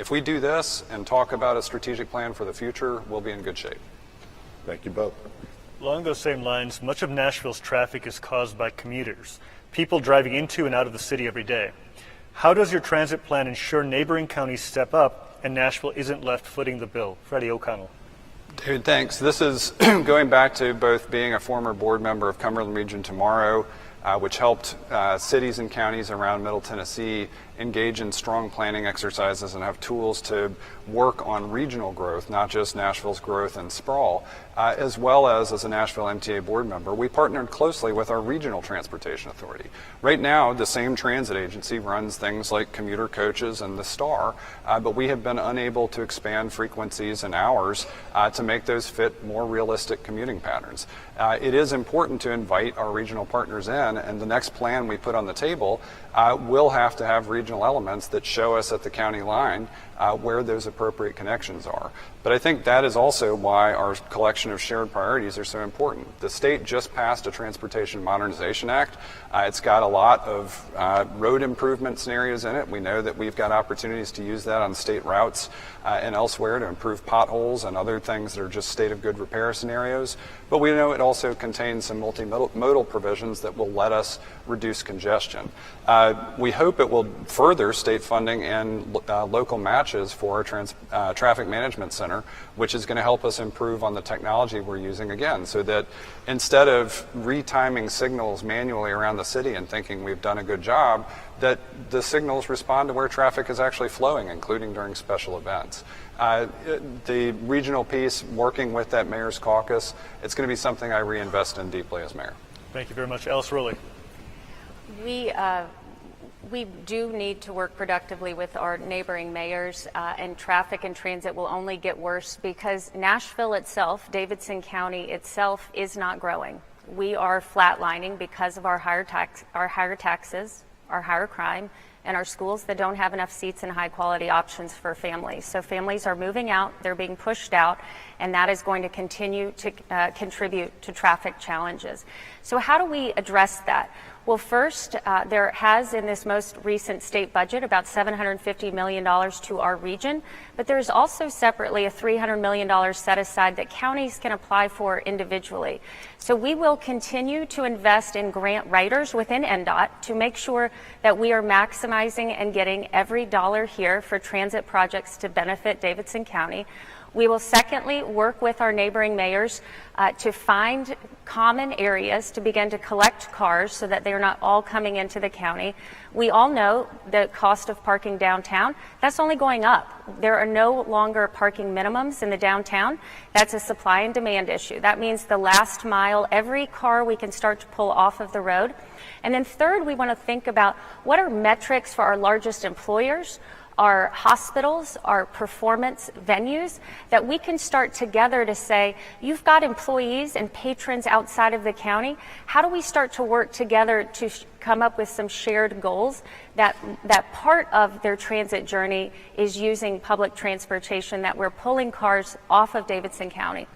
If we do this and talk about a strategic plan for the future, we'll be in good shape. Thank you both. Along those same lines, much of Nashville's traffic is caused by commuters, people driving into and out of the city every day. How does your transit plan ensure neighboring counties step up and Nashville isn't left footing the bill? Freddie O'Connell. David, thanks. This is going back to both being a former board member of Cumberland Region Tomorrow, which helped cities and counties around Middle Tennessee engage in strong planning exercises and have tools to work on regional growth, not just Nashville's growth and sprawl, as well as a Nashville MTA board member. We partnered closely with our regional transportation authority. Right now, the same transit agency runs things like commuter coaches and the Star, but we have been unable to expand frequencies and hours to make those fit more realistic commuting patterns. It is important to invite our regional partners in, and the next plan we put on the table will have to have regional elements that show us at the county line where those appropriate connections are. But I think that is also why our collection of shared priorities are so important. The state just passed a Transportation Modernization Act. It's got a lot of road improvement scenarios in it. We know that we've got opportunities to use that on state routes and elsewhere to improve potholes and other things that are just state of good repair scenarios. But we know it also contains some multimodal provisions that will let us reduce congestion. We hope it will further state funding and local matches for our traffic management center, which is going to help us improve on the technology we're using again, so that instead of retiming signals manually around the city and thinking we've done a good job, that the signals respond to where traffic is actually flowing, including during special events. The regional piece, working with that mayor's caucus, it's going to be something I reinvest in deeply as mayor. Thank you very much. Alice Rolli. We do need to work productively with our neighboring mayors, and traffic and transit will only get worse because Nashville itself, Davidson County itself, is not growing. We are flatlining because of our higher taxes, our higher crime, and our schools that don't have enough seats and high quality options for families. So families are moving out, they're being pushed out, and that is going to continue to contribute to traffic challenges. So how do we address that? Well, first, there has in this most recent state budget about $750 million to our region, but there's also separately a $300 million set aside that counties can apply for individually. So we will continue to invest in grant writers within NDOT to make sure that we are maximizing and getting every dollar here for transit projects to benefit Davidson County. We will secondly work with our neighboring mayors to find common areas to begin to collect cars so that they're not all coming into the county. We all know the cost of parking downtown, that's only going up. There are no longer parking minimums in the downtown. That's a supply and demand issue. That means the last mile, every car we can start to pull off of the road. And then third, we want to think about what are metrics for our largest employers, our hospitals, our performance venues, that we can start together to say, you've got employees and patrons outside of the county. How do we start to work together to come up with some shared goals that part of their transit journey is using public transportation, that we're pulling cars off of Davidson County?